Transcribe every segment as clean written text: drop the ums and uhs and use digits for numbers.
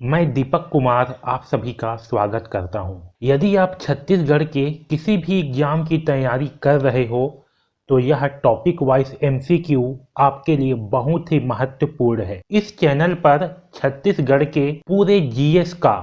मैं दीपक कुमार आप सभी का स्वागत करता हूं। यदि आप छत्तीसगढ़ के किसी भी एग्जाम की तैयारी कर रहे हो तो यह टॉपिक वाइज एमसीक्यू आपके लिए बहुत ही महत्वपूर्ण है। इस चैनल पर छत्तीसगढ़ के पूरे जीएस का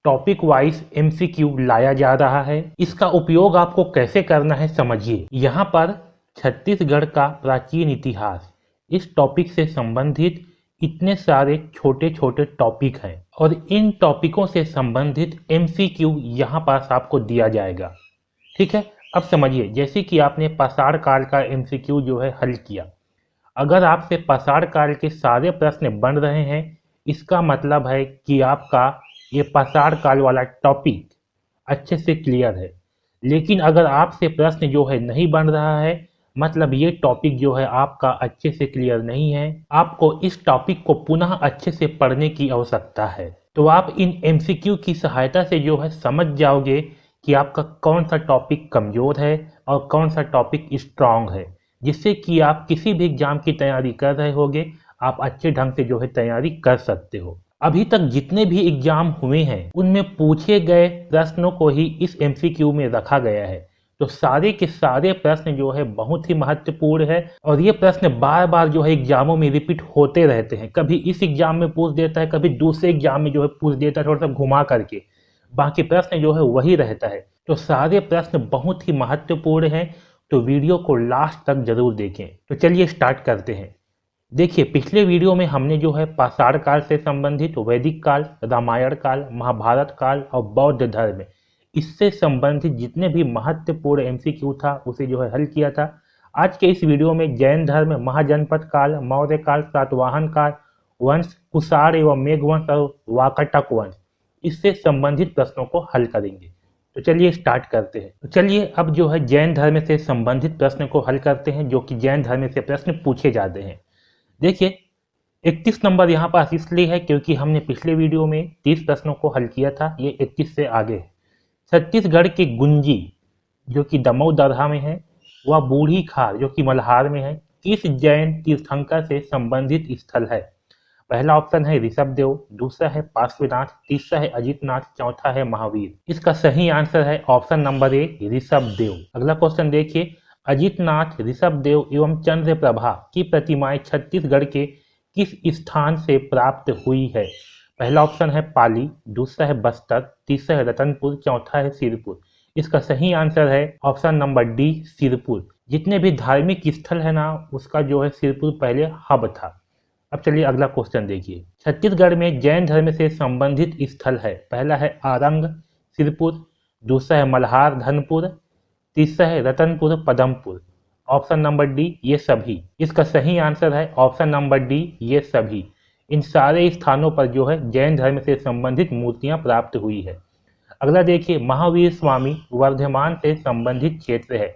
टॉपिक वाइज एमसीक्यू लाया जा रहा है। इसका उपयोग आपको कैसे करना है समझिए। यहाँ पर छत्तीसगढ़ का प्राचीन इतिहास, इस टॉपिक से संबंधित इतने सारे छोटे छोटे टॉपिक हैं और इन टॉपिकों से संबंधित एमसीक्यू यहाँ पास आपको दिया जाएगा। ठीक है, अब समझिए। जैसे कि आपने पाषाण काल का एमसीक्यू जो है हल किया, अगर आपसे पाषाण काल के सारे प्रश्न बन रहे हैं, इसका मतलब है कि आपका ये पाषाण काल वाला टॉपिक अच्छे से क्लियर है। लेकिन अगर आपसे प्रश्न जो है नहीं बन रहा है, मतलब ये टॉपिक जो है आपका अच्छे से क्लियर नहीं है, आपको इस टॉपिक को पुनः अच्छे से पढ़ने की आवश्यकता है। तो आप इन एमसीक्यू की सहायता से जो है समझ जाओगे कि आपका कौन सा टॉपिक कमजोर है और कौन सा टॉपिक स्ट्रांग है, जिससे कि आप किसी भी एग्जाम की तैयारी कर रहे होगे, आप अच्छे ढंग से जो है तैयारी कर सकते हो। अभी तक जितने भी एग्जाम हुए हैं उनमें पूछे गए प्रश्नों को ही इस एमसीक्यू में रखा गया है। तो सारे के सारे प्रश्न जो है बहुत ही महत्वपूर्ण है और ये प्रश्न बार बार जो है एग्जामों में रिपीट होते रहते हैं। कभी इस एग्जाम में पूछ देता है, कभी दूसरे एग्जाम में जो है पूछ देता है, थोड़ा सा घुमा करके, बाकी प्रश्न जो है वही रहता है। तो सारे प्रश्न बहुत ही महत्वपूर्ण हैं, तो वीडियो को लास्ट तक जरूर देखें। तो चलिए स्टार्ट करते हैं। देखिए, पिछले वीडियो में हमने जो है पाषाण काल से संबंधित वैदिक काल, रामायण काल, महाभारत काल और बौद्ध धर्म, इससे संबंधित जितने भी महत्वपूर्ण एमसीक्यू था उसे जो है हल किया था। आज के इस वीडियो में जैन धर्म, महाजनपद काल, मौर्य काल, सातवाहन काल, वंश, कुषाण एवं मेघवंश और वाकाटक वंश, इससे संबंधित प्रश्नों को हल करेंगे। तो चलिए स्टार्ट करते हैं। तो चलिए अब जो है जैन धर्म से संबंधित प्रश्न को हल करते हैं, जो कि जैन धर्म से प्रश्न पूछे जाते हैं। देखिए, 31 नंबर यहाँ पास इसलिए है क्योंकि हमने पिछले वीडियो में 30 प्रश्नों को हल किया था, ये 31 से आगे है। छत्तीसगढ़ के गुंजी जो कि दमोह दरहा में है, वह बूढ़ी खार जो कि मल्हार में है, किस जैन तीर्थंकर से संबंधित स्थल है? पहला ऑप्शन है ऋषभदेव, दूसरा है पार्श्वनाथ, तीसरा है अजितनाथ, चौथा है महावीर। इसका सही आंसर है ऑप्शन नंबर ए, ऋषभदेव। अगला क्वेश्चन देखिए, अजितनाथ, ऋषभदेव एवं चंद्रप्रभा की प्रतिमाएं छत्तीसगढ़ के किस स्थान से प्राप्त हुई है? पहला ऑप्शन है पाली, दूसरा है बस्तर, तीसरा है रतनपुर, चौथा है सिरपुर। इसका सही आंसर है ऑप्शन नंबर डी, सिरपुर। जितने भी धार्मिक स्थल है ना, उसका जो है सिरपुर पहले हब था। अब चलिए अगला क्वेश्चन देखिए। छत्तीसगढ़ में जैन धर्म से संबंधित स्थल है, पहला है आरंग सिरपुर, दूसरा है मल्हार धनपुर, तीसरा है Ratanpur Padampur. Option number D, ये सभी। इसका सही आंसर है ऑप्शन नंबर डी, ये सभी। इन सारे स्थानों पर जो है जैन धर्म से संबंधित मूर्तियां प्राप्त हुई है। अगला देखिए, महावीर स्वामी वर्धमान से संबंधित क्षेत्र है,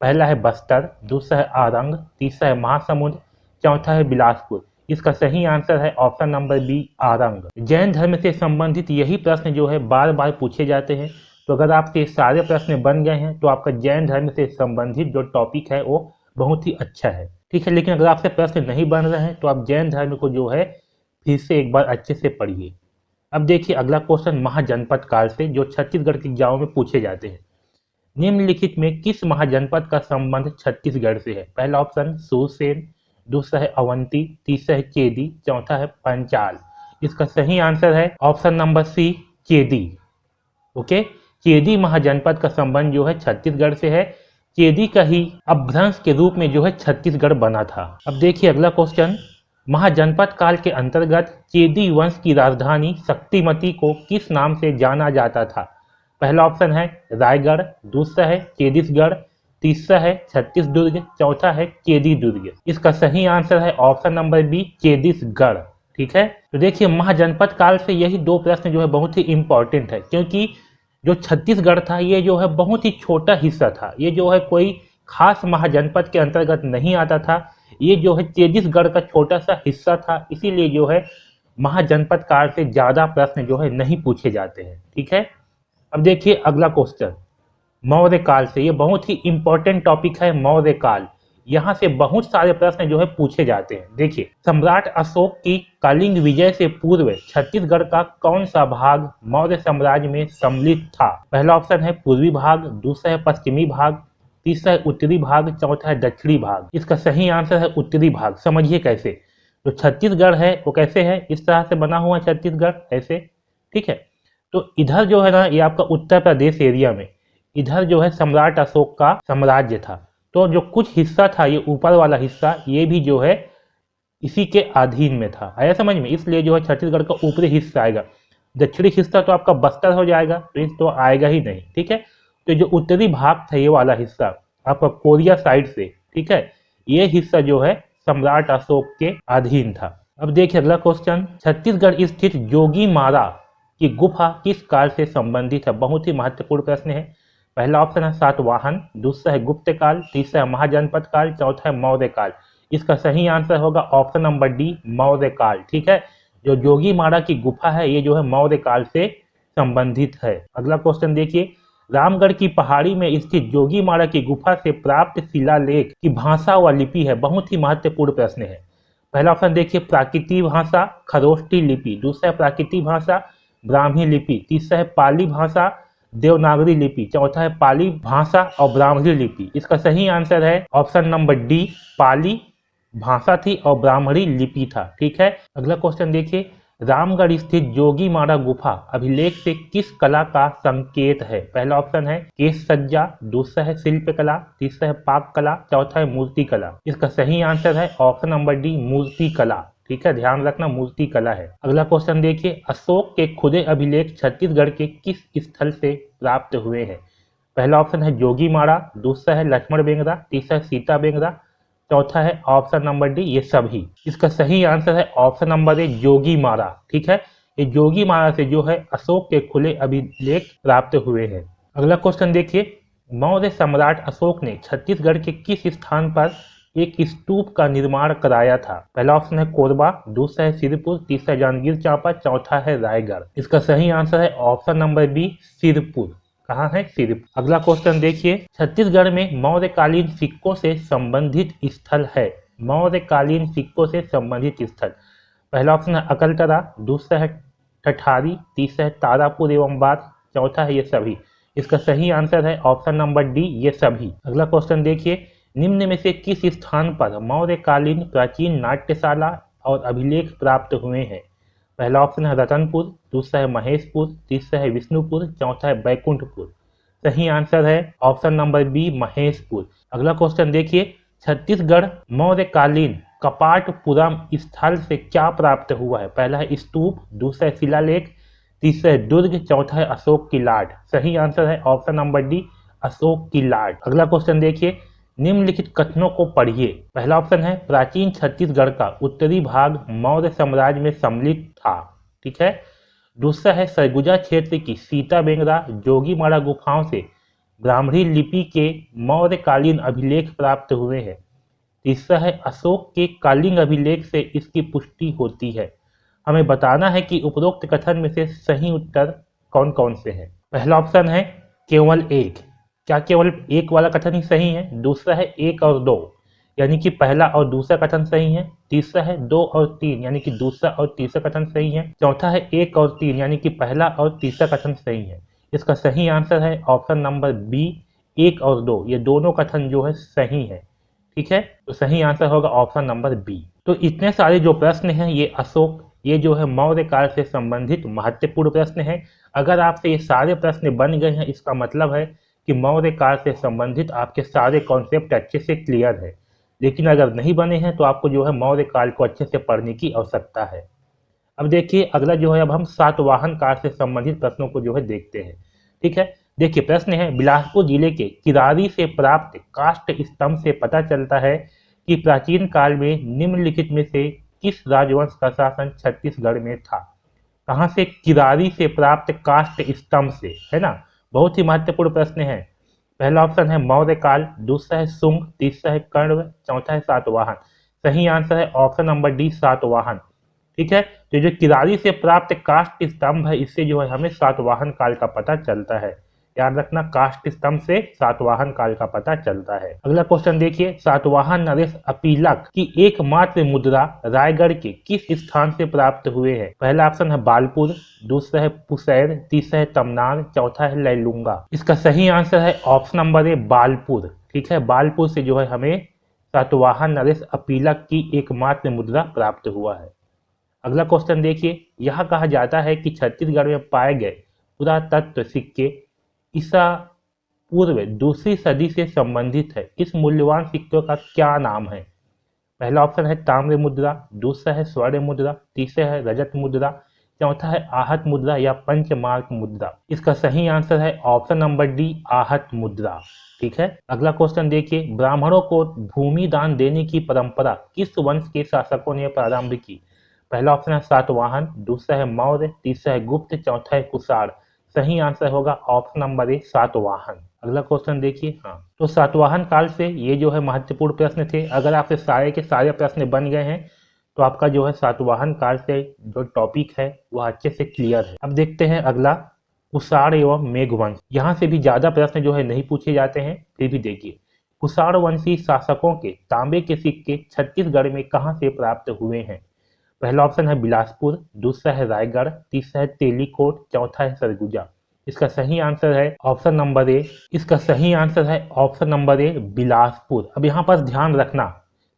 पहला है बस्तर, दूसरा है आरंग, तीसरा है महासमुंद, चौथा है बिलासपुर। इसका सही आंसर है option number B, Arang. Jain धर्म से संबंधित यही प्रश्न जो है बार बार पूछे जाते हैं। तो अगर आपके सारे प्रश्न बन गए हैं तो आपका जैन धर्म से संबंधित जो टॉपिक है वो बहुत ही अच्छा है। ठीक है, लेकिन अगर आपसे प्रश्न नहीं बन रहे हैं तो आप जैन धर्म को जो है फिर से एक बार अच्छे से पढ़िए। अब देखिए अगला क्वेश्चन महाजनपद काल से, जो छत्तीसगढ़ के एग्जाम में पूछे जाते हैं। निम्नलिखित में किस महाजनपद का संबंध छत्तीसगढ़ से है? पहला ऑप्शन सूरसेन, दूसरा है अवंती, तीसरा है चेदी, चौथा है पंचाल। इसका सही आंसर है ऑप्शन नंबर सी, चेदी। ओके, चेदी महाजनपद का संबंध जो है छत्तीसगढ़ से है। चेदी का ही अपभ्रंश के रूप में जो है छत्तीसगढ़ बना था। अब देखिए अगला क्वेश्चन, महाजनपद काल के अंतर्गत चेदी वंश की राजधानी शक्तिमती को किस नाम से जाना जाता था? पहला ऑप्शन है रायगढ़, दूसरा है चेदिसगढ़, तीसरा है छत्तीसदुर्ग, चौथा है चेदी दुर्ग। इसका सही आंसर है ऑप्शन नंबर बी, चेदिसगढ़। ठीक है, तो देखिए महाजनपद काल से यही दो प्रश्न जो है बहुत ही इंपॉर्टेंट है, क्योंकि जो छत्तीसगढ़ था ये जो है बहुत ही छोटा हिस्सा था। ये जो है कोई खास महाजनपद के अंतर्गत नहीं आता था, ये जो है चेदिसगढ़ का छोटा सा हिस्सा था। इसीलिए जो है महाजनपद काल से ज्यादा प्रश्न जो है नहीं पूछे जाते हैं। ठीक है, अब देखिए अगला क्वेश्चन मौर्य काल से, ये बहुत ही इंपॉर्टेंट टॉपिक है मौर्य काल। यहाँ से बहुत सारे प्रश्न जो है पूछे जाते हैं। देखिए, सम्राट अशोक की कलिंग विजय से पूर्व छत्तीसगढ़ का कौन सा भाग मौर्य साम्राज्य में सम्मिलित था? पहला ऑप्शन है पूर्वी भाग, दूसरा है पश्चिमी भाग, तीसरा है उत्तरी भाग, चौथा है दक्षिणी भाग। इसका सही आंसर है उत्तरी भाग। समझिए कैसे। जो छत्तीसगढ़ है वो कैसे है, इस तरह से बना हुआ छत्तीसगढ़ ऐसे, ठीक है। तो इधर जो है ना, ये आपका उत्तर प्रदेश एरिया में, इधर जो है सम्राट अशोक का साम्राज्य था। तो जो कुछ हिस्सा था, ये ऊपर वाला हिस्सा, ये भी जो है इसी के अधीन में था। आया समझ में? इसलिए जो है छत्तीसगढ़ का ऊपरी हिस्सा आएगा, दक्षिणी हिस्सा तो आपका बस्तर हो जाएगा, तो इस तो आएगा ही नहीं, ठीक है। तो जो उत्तरी भाग था, ये वाला हिस्सा आपका कोरिया साइड से, ठीक है, ये हिस्सा जो है सम्राट अशोक के अधीन था। अब देखिए अगला क्वेश्चन, छत्तीसगढ़ स्थित जोगी मारा की गुफा किस काल से संबंधित है? बहुत ही महत्वपूर्ण प्रश्न है। पहला ऑप्शन है सातवाहन, दूसरा है गुप्त काल, तीसरा है महाजनपद काल, चौथा है मौर्य काल। इसका सही आंसर होगा ऑप्शन नंबर डी, मौर्य काल, ठीक है। जो जोगी मारा की गुफा है, ये जो है मौर्य काल से संबंधित है। अगला क्वेश्चन देखिए, रामगढ़ की पहाड़ी में स्थित जोगी मारा की गुफा से प्राप्त शिलालेख की भाषा व लिपि है। बहुत ही महत्वपूर्ण प्रश्न है। पहला ऑप्शन देखिए प्राकृतिक भाषा, खरोष्टी लिपि, दूसरा है प्राकृतिक भाषा, ब्राह्मी लिपि, तीसरा है पाली भाषा, देवनागरी लिपि, चौथा है पाली भाषा और ब्राह्मणी लिपि। इसका सही आंसर है ऑप्शन नंबर डी, पाली भाषा थी और ब्राह्मणी लिपि था, ठीक है। अगला क्वेश्चन देखिए, रामगढ़ स्थित जोगी मारा गुफा अभिलेख से किस कला का संकेत है? पहला ऑप्शन है केश सज्जा, दूसरा है शिल्प कला, तीसरा है पाक कला, चौथा है मूर्ति कला। इसका सही आंसर है ऑप्शन नंबर डी, मूर्ति कला, ठीक है। ध्यान रखना मूर्ति कला है। अगला क्वेश्चन देखिए, अशोक के खुदे अभिलेख छत्तीसगढ़ के किस स्थल से प्राप्त हुए हैं? पहला ऑप्शन है जोगी मारा, दूसरा है लक्ष्मण बेंगरा, तीसरा है सीता बेंगरा, चौथा है ऑप्शन नंबर डी ये सभी। इसका सही आंसर है ऑप्शन नंबर ए, जोगी मारा, ठीक है। ये जोगी मारा से जो है अशोक के खुले अभिलेख प्राप्त हुए हैं। अगला क्वेश्चन देखिए, मौर्य सम्राट अशोक ने छत्तीसगढ़ के किस स्थान पर एक स्तूप का निर्माण कराया था? पहला ऑप्शन है कोरबा, दूसरा है सिरपुर, तीसरा जांजगीर चांपा, चौथा है रायगढ़। इसका सही आंसर है ऑप्शन नंबर बी, सिरपुर। कहाँ है? सिरपुर। अगला क्वेश्चन देखिए, छत्तीसगढ़ में मौर्यकालीन सिक्कों से संबंधित स्थल है। मौर्यकालीन सिक्कों से संबंधित स्थल, पहला ऑप्शन है अकलतरा, दूसरा है ठठारी, तीसरा है तारापुर एवं बार, चौथा है ये सभी। इसका सही आंसर है ऑप्शन नंबर डी, ये सभी। अगला क्वेश्चन देखिए, निम्न में से किस स्थान पर मौर्यकालीन प्राचीन नाट्यशाला और अभिलेख प्राप्त हुए हैं? पहला ऑप्शन है रतनपुर, दूसरा है महेशपुर, तीसरा है विष्णुपुर, चौथा है बैकुंठपुर। सही आंसर है ऑप्शन नंबर बी, महेशपुर। अगला क्वेश्चन देखिए, छत्तीसगढ़ मौर्यकालीन कपाटपुरम स्थल से क्या प्राप्त हुआ है? पहला है स्तूप, दूसरा है शिलालेख, तीसरा है दुर्ग, चौथा है अशोक की लाट। सही आंसर है ऑप्शन नंबर डी, अशोक की लाट। अगला क्वेश्चन देखिए, निम्नलिखित कथनों को पढ़िए। पहला ऑप्शन है प्राचीन छत्तीसगढ़ का उत्तरी भाग मौर्य साम्राज्य में सम्मिलित था, ठीक है। दूसरा है सरगुजा क्षेत्र की सीता बेंगरा जोगी मारा गुफाओं से ब्राह्मणी लिपि के मौर्यकालीन अभिलेख प्राप्त हुए हैं। तीसरा है अशोक के कालिंग अभिलेख से इसकी पुष्टि होती है। हमें बताना है कि उपरोक्त कथन में से सही उत्तर कौन कौन से हैं। पहला ऑप्शन है केवल एक, क्या केवल एक वाला कथन ही सही है? दूसरा है एक और दो, यानी कि पहला और दूसरा कथन सही है। तीसरा है दो और तीन, यानी कि दूसरा और तीसरा कथन सही है। चौथा है एक और तीन, यानी कि पहला और तीसरा कथन सही है। इसका सही आंसर है ऑप्शन नंबर बी, एक और दो, ये दोनों कथन जो है सही है, ठीक है। तो सही आंसर होगा ऑप्शन नंबर बी। तो इतने सारे जो प्रश्न हैं ये अशोक, ये जो है मौर्य काल से संबंधित महत्वपूर्ण प्रश्न है। अगर आपसे ये सारे प्रश्न बन गए हैं, इसका मतलब है कि मौर्य काल से संबंधित आपके सारे कॉन्सेप्ट अच्छे से क्लियर है। लेकिन अगर नहीं बने हैं तो आपको जो है मौर्य काल को अच्छे से पढ़ने की आवश्यकता है। अब देखिए अगला जो है, अब हम सातवाहन काल से संबंधित प्रश्नों को जो है देखते हैं, ठीक है। देखिए प्रश्न है, बिलासपुर जिले के किरारी से प्राप्त काष्ठ स्तंभ से पता चलता है कि प्राचीन काल में निम्नलिखित में से किस राजवंश का शासन छत्तीसगढ़ में था? कहाँ से? किरारी से प्राप्त काष्ठ स्तंभ से, है ना। बहुत ही महत्वपूर्ण प्रश्न है। पहला ऑप्शन है मौर्य काल, दूसरा है शुंग, तीसरा है कण्व, चौथा है सातवाहन। सही आंसर है ऑप्शन नंबर डी, सातवाहन, ठीक है। तो जो किरारी से प्राप्त काष्ठ स्तंभ है, इससे जो है हमें सातवाहन काल का पता चलता है, याद रखना, काष्ठ स्तंभ से सातवाहन काल का पता चलता है। अगला क्वेश्चन देखिए, सातवाहन नरेश अपीलक की एकमात्र मुद्रा रायगढ़ के किस स्थान से प्राप्त हुए हैं? पहला ऑप्शन है बालपुर, दूसरा है पुसैर, तीसरा है तमनार, चौथा है लैलूंगा। इसका सही आंसर है ऑप्शन नंबर ए बालपुर। ठीक है, बालपुर से जो है हमें सातवाहन नरेश अपीलक की एकमात्र मुद्रा प्राप्त हुआ है। अगला क्वेश्चन देखिए, यह कहा जाता है कि छत्तीसगढ़ में पाए गए पुरातत्व सिक्के ईसा पूर्व दूसरी सदी से संबंधित है। इस मूल्यवान सिक्कों का क्या नाम है? पहला ऑप्शन है ताम्र मुद्रा, दूसरा है स्वर्ण मुद्रा, तीसरा है रजत मुद्रा, चौथा है आहत मुद्रा या पंचमार्क मुद्रा। इसका सही आंसर है ऑप्शन नंबर डी, आहत मुद्रा। ठीक है, अगला क्वेश्चन देखिए, ब्राह्मणों को भूमि दान देने की परंपरा किस वंश के शासकों ने प्रारंभ की? पहला ऑप्शन है सातवाहन, दूसरा है मौर्य, तीसरा है गुप्त, चौथा है कुषाण। सही आंसर होगा ऑप्शन नंबर ए, सातवाहन। अगला क्वेश्चन देखिए, हाँ तो सातवाहन काल से ये जो है महत्वपूर्ण प्रश्न थे। अगर आपसे सारे के सारे प्रश्न बन गए हैं तो आपका जो है सातवाहन काल से जो टॉपिक है वह अच्छे से क्लियर है। अब देखते हैं अगला, कुषाण एवं मेघवंश। यहाँ से भी ज्यादा प्रश्न जो है नहीं पूछे जाते हैं, फिर भी देखिए, कुषाण वंशी शासकों के तांबे के सिक्के छत्तीसगढ़ में कहाँ से प्राप्त हुए हैं? पहला ऑप्शन है बिलासपुर, दूसरा है रायगढ़, तीसरा है तेलीकोट, चौथा है सरगुजा। इसका सही आंसर है ऑप्शन नंबर ए। इसका सही आंसर है ऑप्शन नंबर ए, बिलासपुर। अब यहाँ पर ध्यान रखना,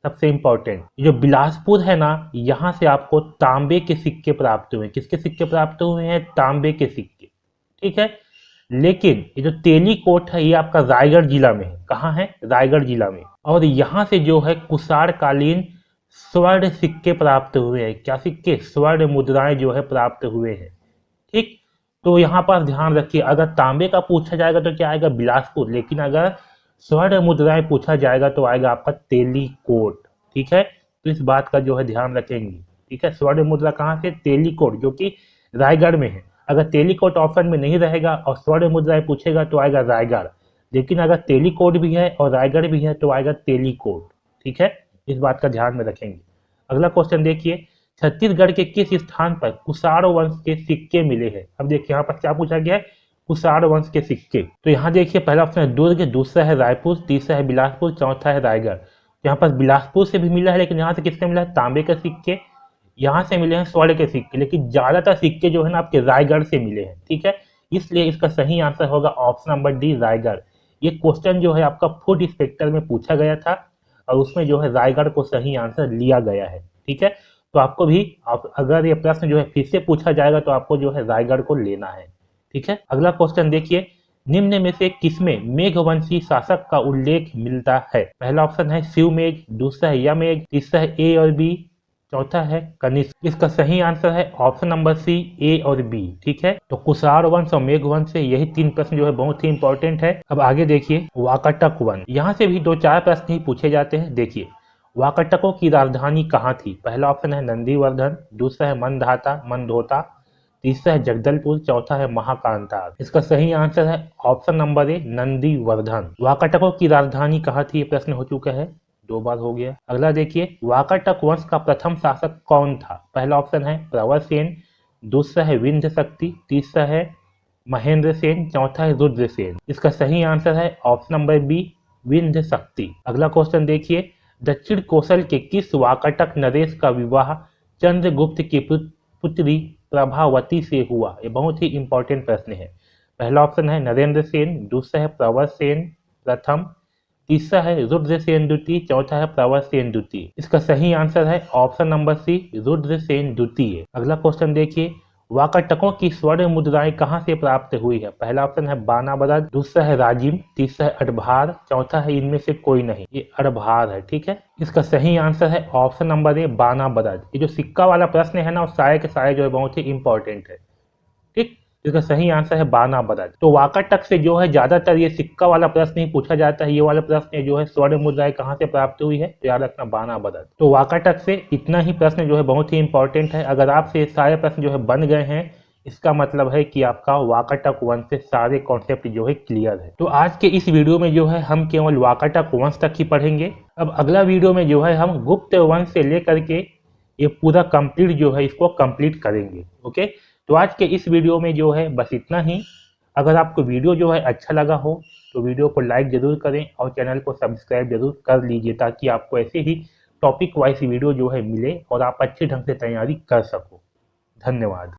सबसे इंपॉर्टेंट, जो बिलासपुर है ना, यहाँ से आपको तांबे के सिक्के प्राप्त हुए। किसके सिक्के प्राप्त हुए हैं? तांबे के सिक्के। ठीक है, लेकिन ये जो तेलीकोट है ये आपका रायगढ़ जिला में है। कहाँ है? रायगढ़ जिला में। और यहाँ से जो है कुषाण कालीन स्वर्ण सिक्के प्राप्त हुए हैं। क्या सिक्के? स्वर्ण मुद्राएं जो है प्राप्त हुए हैं। ठीक, तो यहाँ पर ध्यान रखिए, अगर तांबे का पूछा जाएगा तो क्या आएगा? बिलासपुर, लेकिन अगर स्वर्ण मुद्राएं पूछा जाएगा तो आएगा आपका तेलीकोट। ठीक है, तो इस बात का जो है ध्यान रखेंगे। ठीक है, स्वर्ण मुद्रा कहाँ से? तेलीकोट, जो कि रायगढ़ में है। अगर तेलीकोट ऑप्शन में नहीं रहेगा और स्वर्ण मुद्राएं पूछेगा तो आएगा रायगढ़, लेकिन अगर तेलीकोट भी है और रायगढ़ भी है तो आएगा तेलीकोट। ठीक है, इस बात का ध्यान में रखेंगे। अगला क्वेश्चन देखिए, छत्तीसगढ़ के किस स्थान पर कुषाण वंश के सिक्के मिले हैं? अब देखिए यहाँ पर क्या पूछा गया है? कुषाण वंश के सिक्के। तो यहाँ देखिए, पहला ऑप्शन है दुर्ग, दूसरा है रायपुर, तीसरा है बिलासपुर, चौथा है रायगढ़। यहाँ पर बिलासपुर से भी मिला है, लेकिन यहाँ से किससे मिला है? तांबे के सिक्के। यहाँ से मिले हैं स्वर्ण के सिक्के, लेकिन ज्यादातर सिक्के जो है ना आपके रायगढ़ से मिले हैं। ठीक है, इसलिए इसका सही आंसर होगा ऑप्शन नंबर डी, रायगढ़। ये क्वेश्चन जो है आपका फूड इंस्पेक्टर में पूछा गया था और उसमें जो है रायगढ़ को सही आंसर लिया गया है। ठीक है, तो आपको भी अगर ये प्रश्न जो है फिर से पूछा जाएगा तो आपको जो है रायगढ़ को लेना है। ठीक है, अगला क्वेश्चन देखिए, निम्न में से किसमें मेघवंशी शासक का उल्लेख मिलता है? पहला ऑप्शन है शिवमेघ, दूसरा है यमेघ, तीसरा है ए और बी, चौथा है कनिष्क। इसका सही आंसर है ऑप्शन नंबर सी, ए और बी। ठीक है, तो कुषाण वंश और मेघ वंश से यही तीन प्रश्न जो है बहुत ही इंपॉर्टेंट है। अब आगे देखिए, वाकाटक वंश, यहाँ से भी 2-4 प्रश्न ही पूछे जाते हैं। देखिए, वाकाटकों की राजधानी कहाँ थी? पहला ऑप्शन है नंदीवर्धन, दूसरा है मंदोता, तीसरा है जगदलपुर, चौथा है महाकांतार। इसका सही आंसर है ऑप्शन नंबर ए, नंदीवर्धन। वाकाटकों की राजधानी कहाँ थी? ये प्रश्न हो चुका है, 2 बार हो गया। अगला देखिए, वाकाटक वंश का प्रथम शासक कौन था? पहला ऑप्शन है प्रवर सेन, दूसरा है विंध्य शक्ति, तीसरा है महेंद्र सेन, चौथा है रुद्र सेन। इसका सही आंसर है ऑप्शन नंबर बी, विंध्य शक्ति। अगला क्वेश्चन देखिए, दक्षिण कोसल के किस वाकाटक नरेश का विवाह चंद्रगुप्त की पुत्री प्रभावती से हुआ? ये बहुत ही इंपॉर्टेंट प्रश्न है। पहला ऑप्शन है नरेंद्र सेन, दूसरा है प्रवर सेन प्रथम, तीसरा है रुद्र सेन द्वितीय, चौथा है प्रवर सेन द्वितीय। इसका सही आंसर है option number C, Rudra Sen द्वितीय। अगला क्वेश्चन देखिए, वाकाटकों की स्वर्ण मुद्राएं कहां से प्राप्त हुई है? पहला ऑप्शन है बानाबरद, दूसरा है राजिम, तीसरा है अडभार, चौथा है इनमें से कोई नहीं। ये अडभार है। ठीक है, इसका सही आंसर है ऑप्शन नंबर ए, बानाबरद। ये जो सिक्का वाला प्रश्न है ना, वो सारे के सारे जो है बहुत ही इंपॉर्टेंट है। ठीक, इसका सही आंसर है बानाबरद। तो वाकाटक से जो है ज्यादातर ये सिक्का वाला प्रश्न ही पूछा जाता है। ये वाला प्रश्न जो है स्वर्ण मुद्राएं कहाँ से प्राप्त हुई है, तो याद रखना बानाबरद। तो वाकाटक से इतना ही प्रश्न जो है बहुत ही इंपॉर्टेंट है। अगर आपसे सारे प्रश्न जो है बन गए हैं, इसका मतलब है कि आपका वाकाटक वंश से सारे कॉन्सेप्ट जो है क्लियर है। तो आज के इस वीडियो में जो है हम केवल वाकाटक वंश तक ही पढ़ेंगे। अब अगला वीडियो में जो है हम गुप्त वंश से लेकर के ये पूरा कंप्लीट जो है इसको कंप्लीट करेंगे। ओके, तो आज के इस वीडियो में जो है बस इतना ही। अगर आपको वीडियो जो है अच्छा लगा हो तो वीडियो को लाइक ज़रूर करें और चैनल को सब्सक्राइब जरूर कर लीजिए, ताकि आपको ऐसे ही टॉपिक वाइज वीडियो जो है मिले और आप अच्छे ढंग से तैयारी कर सको। धन्यवाद।